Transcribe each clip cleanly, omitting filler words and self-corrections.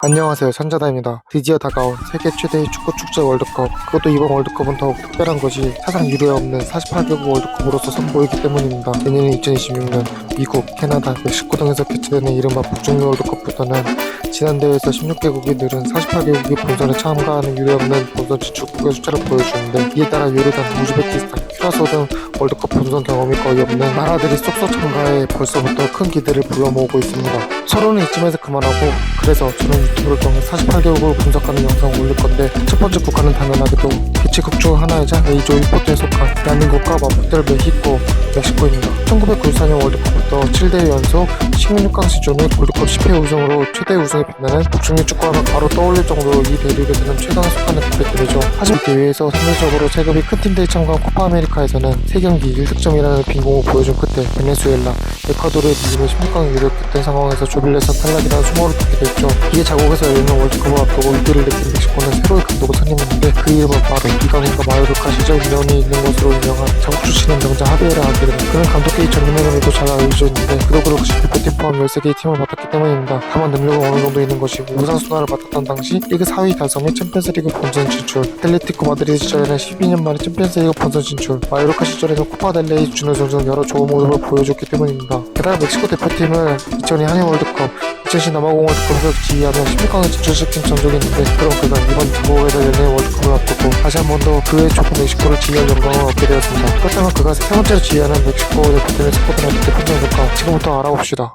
안녕하세요, 산자다입니다. 드디어 다가온 세계 최대의 축구 축제 월드컵, 그것도 이번 월드컵은 더욱 특별한 것이 사상 유례 없는 48개국 월드컵으로서 선보이기 때문입니다. 내년인 2026년 미국, 캐나다, 멕시코 등에서 개최되는 이른바 북중미 월드컵부터는 지난 대회에서 16개국이 늘은 48개국이 본선에 참가하는 유례 없는 본선 진출국의 숫자를 보여주는데, 이에 따라 요르단, 우즈베키스탄, 큐라소 등 월드컵 본선 경험이 거의 없는 나라들이 쏙쏙 참가해 벌써부터 큰 기대를 불러 모으고 있습니다. 서로는 이쯤에서 그만하고, 그래서 저는 유튜브를 통해 48개국을 분석하는 영상을 올릴 건데, 첫 번째 국가는 당연하게도 개최국 중 하나이자 A조 1포트에 속한 대한민국과 맞붙을 멕시코, 멕시코입니다. 1994년 월드컵부터 7대 연속 16강 시조 및 월드컵 10회 우승으로 최대 우승에 빛나는 북중미 축구하면 바로 떠올릴 정도로 이 대륙에서는 최강에 속하는 대표팀이죠. 하지만 이 대회에서 상대적으로 체급이 큰 팀들이 참가한 코파 아메리카에서는 3경기 1득점이라는 빈공을 보여준 끝에 베네수엘라, 에콰도르에 밀리며 16강 유력됐던 상황에서 조빌레선 탈락이라는 수모를 받게 됐죠. 이에 자국에서 열리는 월드컵을 앞두고 위기를 느낀 멕시코는 새로운 감독을 선임했는데, 그 이름은 바로 이강인과 마요르카 시절 인연이 있는 것으로 유명한 자국 출신의 명장 하비에르 아기르입니다. 그는 감독계의 전임의 의미도 잘 알려져 있는데, 그도 그렇듯이 대표팀 포함 13개의 팀을 맡았기 때문입니다. 다만 능력은 어느 정도 있는 것이고, 우선순위를 맡았던 당시 리그 4위 달성 및 챔피언스리그 본선 진출, 텔레티코 마드리드 시절에는 12년 만에 챔피언스리그 본선 진출, 마요르카 시절에는 코파델레이 준우승 등 여러 좋은 모습을 보여줬기 때문입니다. 게다가 멕시코 대표팀은 2002 한일 월드컵, 2010 남아공 월드컵에서 지휘하며 16강에 진출시킨 전적이 있는데, 그럼 그가 이번 자국에서 열리는 월드컵을 앞두고 다시 한 번 더 그의 좁은 멕시코를 지휘할 영광을 얻게 되었습니다. 그렇다면 그가 세 번째로 지휘하는 멕시코 대표팀의 스쿼드는 어떻게 편성될까? 지금부터 알아봅시다.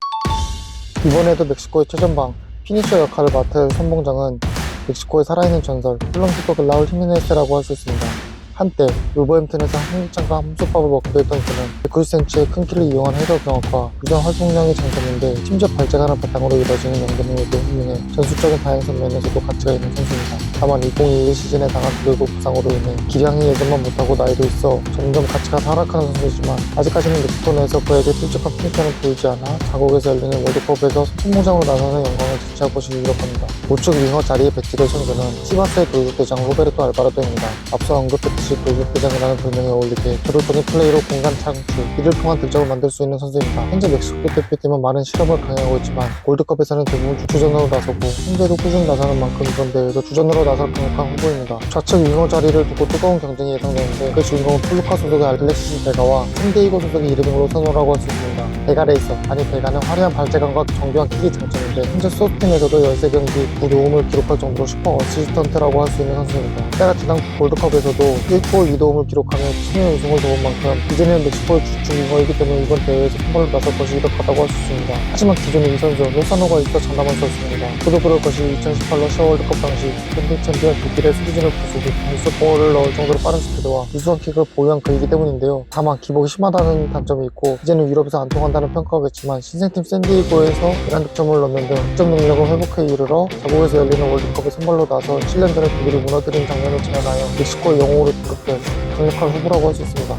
이번에도 멕시코의 최전방 피니셔 역할을 맡을 선봉장은 멕시코의 살아있는 전설 플럼스토 라울 히메네스라고 할 수 있습니다. 한때 울버햄튼에서 한국장과 함솥밥을 먹기도 했던 그는 190cm의 큰 키를 이용한 헤더 경험과 유전 활동량이 장점인데, 심지어 발재간을 바탕으로 이뤄지는 연결력도 훌륭해 전술적인 다양성 면에서도 가치가 있는 선수입니다. 다만 2021 시즌에 당한 두개골 부상으로 인해 기량이 예전만 못하고 나이도 있어 점점 가치가 하락하는 선수이지만, 아직까지는 멕시코 내에서 그에게 뚜렷한 핀트는 보이지 않아 자국에서 열리는 월드컵에서 선봉장으로 나서는 영광을 지체할 것이 유력합니다. 우측 윙어 자리에 배치될 선수는 치바스의 돌격대장 로베르토 알바르도입니다. 앞서 언급했듯이 돌격대장이라는 별명에 어울리게 저돌적인 플레이로 공간 창출, 이를 통한 득점을 만들 수 있는 선수입니다. 현재 멕시코 대표팀은 많은 실험을 강행하고 있지만, 월드컵에서는 대부분 주전으로 나서고, 현재도 꾸준히 나서는 만큼 이번 대회에서 주전으로 나설 강력한 후보입니다. 좌측 윙어 자리를 두고 뜨거운 경쟁이 예상되는데, 그 주인공은 톨루카 소속의 알렉시스 베가와 샌디에이고 소속의 이르빙 로사노라고 할 수 있습니다. 베가 레이서, 아니 베가는 화려한 발재간과 정교한 킥이 장점인데, 현재 소프팀에서도 13경기 9도움을 기록할 정도로 슈퍼 어시스턴트라고 할 수 있는 선수입니다. 때가 지난 월드컵에서도 1골 2도움을 기록하며 팀의 우승을 도운 만큼 이제는 멕시코의 주축 윙어이기 때문에 이번 대회에서 선발로 나설 것이 유력하다고 할 수 있습니다. 하지만 기존의 이 선수 로사노가 있어 장담할 수 없습니다. 그도 그럴 것이 2018 러시아 월드컵 당시 밴딩 챔피언 독일의 수비진을 부수고 벌써 골을 넣을 정도로 빠른 스피드와 우수한 킥을 보유한 그이기 때문인데요. 다만 기복이 심하다는 단점이 있고, 이제는 유럽에서 안 통한다는 평가가 있지만, 신생팀 샌디에이고에서 11득점을 넣는 등 득점 능력을 회복해 이르러 자국에서 열리는 월드컵에 선발로 나서 7년 전에 독일이 무너뜨린 장면을 재현하여 멕시코의 영웅으로 등극된 강력한 후보라고 할 수 있습니다.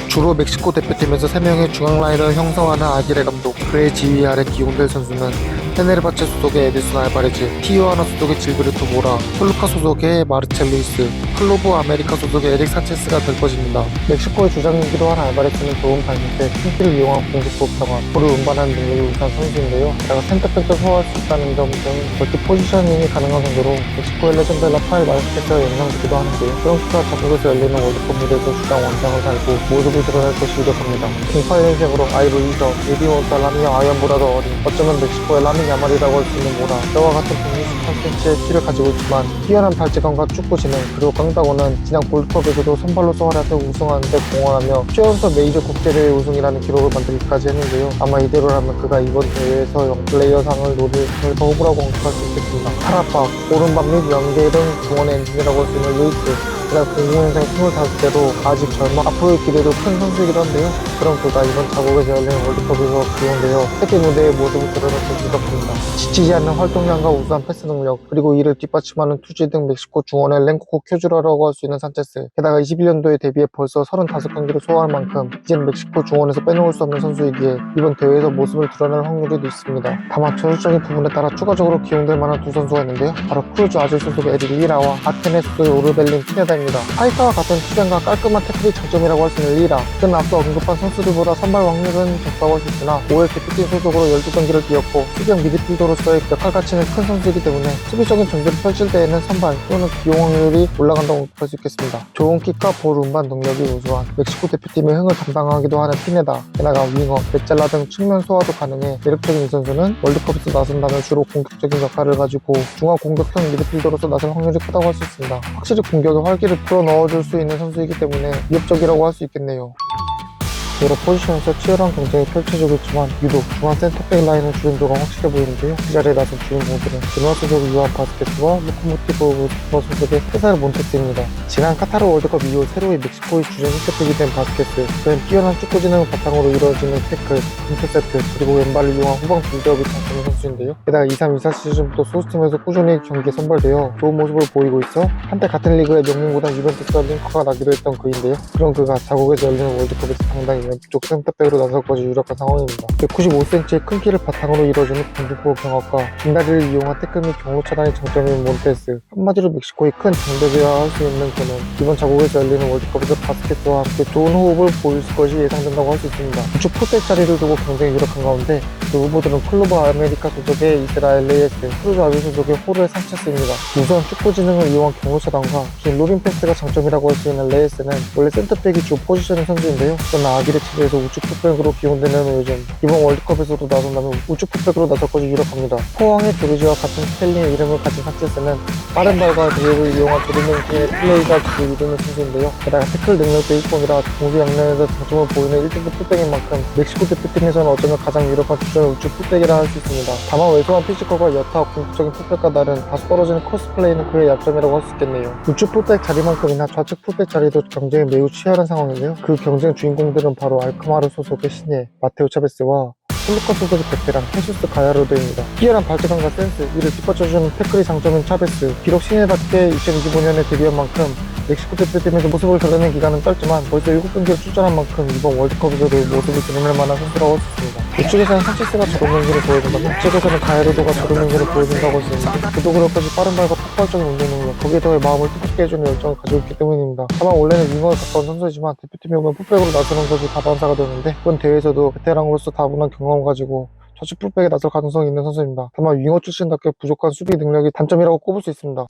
주로 멕시코 대표팀에서 3명의 중앙 라인을 형성하는 아기레 감독, 그의 지휘 아래 기용될 선수는 페네르바체 소속의 에디슨 알바레즈, 티유아나 소속의 질베르토 모라, 톨루카 소속의 마르첼 루이스, 클로브 아메리카 소속의 에릭 사체스가 될 것입니다. 멕시코의 주장이기도 한 알바레스는 좋은 발밑 때 킹키를 이용한 공격 복상화, 볼을 운반하는 능력이 우수한 선수인데요. 게다가 센터백도 소화할 수 있다는 점 등 멀티 포지셔닝이 가능한 정도로 멕시코의 레전드 라파엘 마르케스가 영향되기도 하는데요. 그런 그가 자국에서 열리는 월드컵 무대에서 주장 원장을 달고 모습을 드러낼 것이 유력합니다. 08년생으로 아이 루이서, 에디 원사, 라미아 아이언보라도 어린, 어쩌면 멕시코의 라민 야말이라고 할 수 있는 모라, 저와 같은 163cm의 키를 가지고 있지만 뛰어난 발재간과 축구 진행, 그리고 깡다고는 지난 골드컵에서도 선발로서 활약해 우승하는 데 공헌하며 최연소 메이저 국제대회 우승이라는 기록을 만들기까지 했는데요. 아마 이대로라면 그가 이번 대회에서 영플레이어상을 노릴 더 후보라고 언급할 수 있겠습니다. 파라파, 오른발 및 연계 등 중원의 엔진이라고 할 수 있는 루이스, 그날 00년생 25대로 아직 젊어 앞으로의 기대도 큰 선수이기도 한데요. 그럼 그가 이번 자국에서 열리는 월드컵에서 기용되어 세계 무대의 모습을 드러낼 것이 유력합니다. 지치지 않는 활동량과 우수한 패스 능력, 그리고 이를 뒷받침하는 투지 등 멕시코 중원의 랭코코 큐주라라고 할 수 있는 산체스, 게다가 21년도에 데뷔해 벌써 35경기를 소화할 만큼 이제는 멕시코 중원에서 빼놓을 수 없는 선수이기에 이번 대회에서 모습을 드러낼 확률이 있습니다. 다만 전술적인 부분에 따라 추가적으로 기용될 만한 두 선수가 있는데요. 바로 크루즈 아질 소속의 에릭 리라와 아테네 소속의 오르벨린 피네다입니다. 있습니다. 파이터와 같은 투쟁과 깔끔한 태클이 장점이라고 할 수 있는 리라. 그는 앞서 언급한 선수들보다 선발 확률은 적다고 할 수 있으나 5월 대표팀 소속으로 12경기를 뛰었고 수비형 미드필더로서의 역할 가치는 큰 선수이기 때문에 수비적인 전술을 펼칠 때에는 선발 또는 기용 확률이 올라간다고 언급할 수 있겠습니다. 좋은 킥과 볼 운반 능력이 우수한 멕시코 대표팀의 흥을 담당하기도 하는 피네다, 게다가 윙어, 메잘라 등 측면 소화도 가능해 매력적인 이 선수는 월드컵에서 나선다면 주로 공격적인 역할을 가지고 중앙 공격형 미드필더로서 나설 확률이 크다고 할 수 있습니다. 확실히 공격에 활기를 불어넣어줄 수 있는 선수이기 때문에 위협적이라고 할 수 있겠네요. 여러 포지션에서 치열한 경쟁이 펼쳐지고 있지만 유독 중앙 센터백 라인의 주인도가 확실해 보이는데요. 그 자리에 나선 주인공들은 드누아 소속 유한 바스케스와 로코모티브 모스크바 소속의 세사르 몬테스입니다. 지난 카타르 월드컵 이후 새로이 멕시코의 주전 센터백이 된 바스케스, 그는 뛰어난 축구 지능을 바탕으로 이루어지는 태클, 인터셉트, 그리고 왼발을 이용한 후방 빌드업이 장점인 선수인데요. 게다가 23-24 시즌부터 소스팀에서 꾸준히 경기에 선발되어 좋은 모습을 보이고 있어 한때 같은 리그의 명문구단 유벤투스와 링크가 나기도 했던 그인데요. 그런 그가 자국에서 열리는 월드컵에서 상당히 왼쪽 센터백으로 나설 것이 유력한 상황입니다. 195cm의 큰 키를 바탕으로 이루어지는 공중포 경합과 긴 다리를 이용한 태클 및 경로 차단이 장점인 몬테스, 한마디로 멕시코의 큰 장벽이라 할 수 있는 그는 이번 자국에서 열리는 월드컵에서 바스켓과 함께 좋은 호흡을 보일 것이 예상된다고 할 수 있습니다. 우측 풀백 자리를 두고 경쟁이 유력한 가운데 그 후보들은 클로버 아메리카 소속의 이스라엘 레이에스, 크루즈 아비 소속의 호르 산체스입니다. 우선 축구 지능을 이용한 경로 차단과 긴 로빙 패스가 장점이라고 할 수 있는 레이에스는 원래 센터백이 주 포지션의 선수인데요. 그러나 아기레 체제에서 우측 풀백으로 기용되는 요즘 이번 월드컵에서도 나선다면 우측 풀백으로 나설 것이 유력합니다. 포항의 조르지와 같은 스펠링의 이름을 가진 산체스는 빠른 발과 드립을 이용한 드리블의 플레이가 주 이루는 선수인데요. 게다가 태클 능력도 1등이라 공수 양면에서 장점을 보이는 1등급 풀백인 만큼 멕시코 대표팀에서는 어쩌면 가장 유력한 주전 우측 풀백이라 할 수 있습니다. 다만 왜소한 피지컬과 여타 공격적인 풀백과 다른 다소 떨어지는 코스플레이는 그의 약점이라고 할 수 있겠네요. 우측 풀백 자리만큼이나 좌측 풀백 자리도 경쟁이 매우 치열한 상황인데요. 그 경쟁 주인공들은 바로 알크마르 소속의 신예 마테오 차베스와 톨루카 소속의 베테랑 헤수스 가야로드입니다. 뛰어난 발재간과 센스, 이를 뒷받쳐주는 태클이 장점인 차베스. 비록 신예답게 2025년에 데뷔한 만큼 멕시코 대표팀에서 모습을 드러낸 기간은 짧지만 벌써 7경기를 출전한 만큼 이번 월드컵에서도 모습을 드러낼 만한 선수라고 할 수 있습니다. 우측에서는 산체스가 저런 경기를 보여준다면 우측에서는 가야로드가 저런 경기를 보여준다고 할 수 있는데 그도 그럴 것이 빠른 발과 폭발적인 운동 능력, 거기에 더해 마음을 뜨겁게 해주는 열정을 가지고 있기 때문입니다. 다만 원래는 윙어에 가까운 선수이지만 대표팀에 오면 풀백으로 나서는 것이 다반사가 되는데 이번 대회에서도 베테랑으로서 다분한 경험을 가지고 좌측 풀백에 나설 가능성이 있는 선수입니다. 다만 윙어 출신답게 부족한 수비 능력이 단점이라고 꼽을 수 있습니다.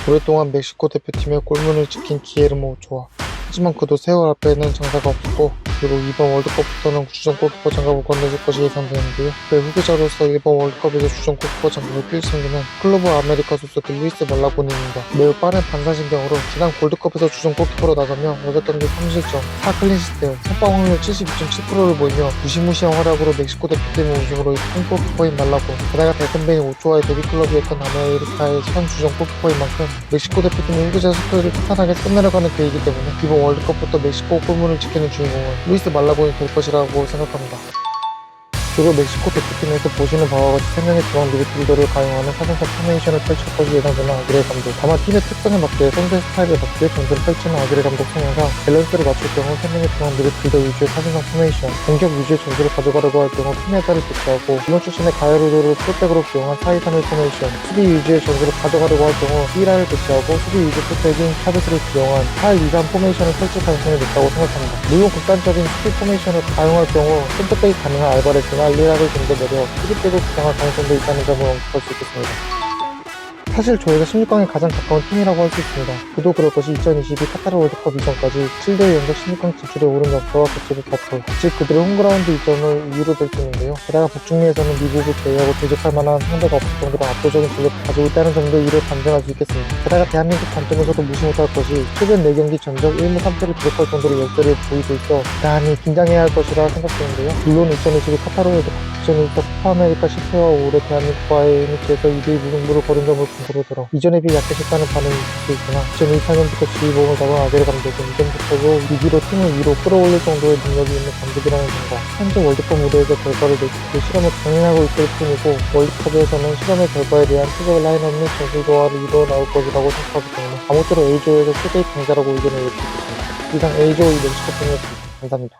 오랫동안 멕시코 대표팀의 골문을 지킨 기에르모 오초아. 하지만 그도 세월 앞에는 장사가 없었고 그리고 이번 월드컵부터는 주전 골키퍼 장갑을 건네줄 것이 예상되는데요. 그의 후계자로서 이번 월드컵에서 주전 골키퍼 장갑을 낄 승리는 클로버 아메리카 소속의 루이스 말라보니입니다. 매우 빠른 반사신경으로 지난 골드컵에서 주전 골키퍼로 나서며 8경기 3실점, 4클린시트, 선방 확률 72.7%를 보이며 무시무시한 활약으로 멕시코 대표팀의 우승으로 이끈 골키퍼인 말라보, 게다가 대선배인 오초아의 데뷔 클럽이었던 아메리카의 현 주전 골키퍼인 만큼 멕시코 대표팀의 후계자 스토리를 탄탄하게 끝내려가는 그이기 때문에 이번 월드컵부터 멕시코 골문을 지키는 주인공은 루이스 말라본이 될 것이라고 생각합니다. 주로 멕시코 대표팀에서 보시는 바와 같이 3명의 중앙 미드필더를 가용하는 사선사 포메이션을 펼칠 것이 예상되는 아기레 감독. 다만 팀의 특성에 맞게 선수의 스타일에 맞게 전술을 펼치는 아기레 감독 성향상 밸런스를 맞출 경우 3명의 중앙 미드필더 위주의 사선사 포메이션, 공격 위주의 전술을 가져가려고 할 경우 피네다를 대체하고 이번 출신의 가야루도를 풀백으로 기용한 4-2-3-1 포메이션, 수비 위주의 전술을 가져가려고 할 경우 히라를 대체하고 수비 위주 풀백인 차베스를 기용한 4-2-3 포메이션을 펼칠 가능성이 높다고 생각합니다. 물론 극단적인 수비 포메이션을 가용할 경우 센터백이 가능한 알바레스나 리라를 좀 더 내려 수비백을 구성할 가능성도 있다는 점을 언급할 수 있겠습니다. 사실 저희가 16강에 가장 가까운 팀이라고 할 수 있습니다. 그도 그럴 것이 2022 카타르 월드컵 이전까지 7대 연속 16강 진출에 오른 역사와 그쪽의 격돌, 즉 그들의 홈그라운드 이점을 이유로 들 수 있는데요. 게다가 북중미에서는 미국을 제외하고 대적할 만한 상대가 없을 정도로 압도적인 전력을 가지고 있다는 점도 이를 반증할 수 있겠습니다. 게다가 대한민국 관점에서도 무시 못할 것이 최근 4경기 전적 1무 3패를 기록할 정도로 역대를 보이고 있어 대단히 긴장해야 할 것이라 생각되는데요. 물론 2022 카타르 월드컵 기존에 있던 코파아메리카 10회와 올해 대한민국과의 매치에서 2대2 무승부를 거둔 점을 근거로 들어 이전에 비해 약해졌다는 반응이 있을 수 있으나 2024년부터 지휘봉을 잡은 아베르 감독은 이전부터도 위기로 팀을 위로 끌어올릴 정도의 능력이 있는 감독이라는 점과 현재 월드컵 무대에서 결과를 내실 실험을 병행하고 있을 뿐이고 월드컵에서는 실험의 결과에 대한 최적의 라인업 및 전술 조화를 이루어 나올 것이라고 생각하기 때문에 아무쪼록 A조에서 최대의 강자라고 의견을 내고 있습니다. 이상 A조 이 멕시코 팬이었습니다. 감사합니다.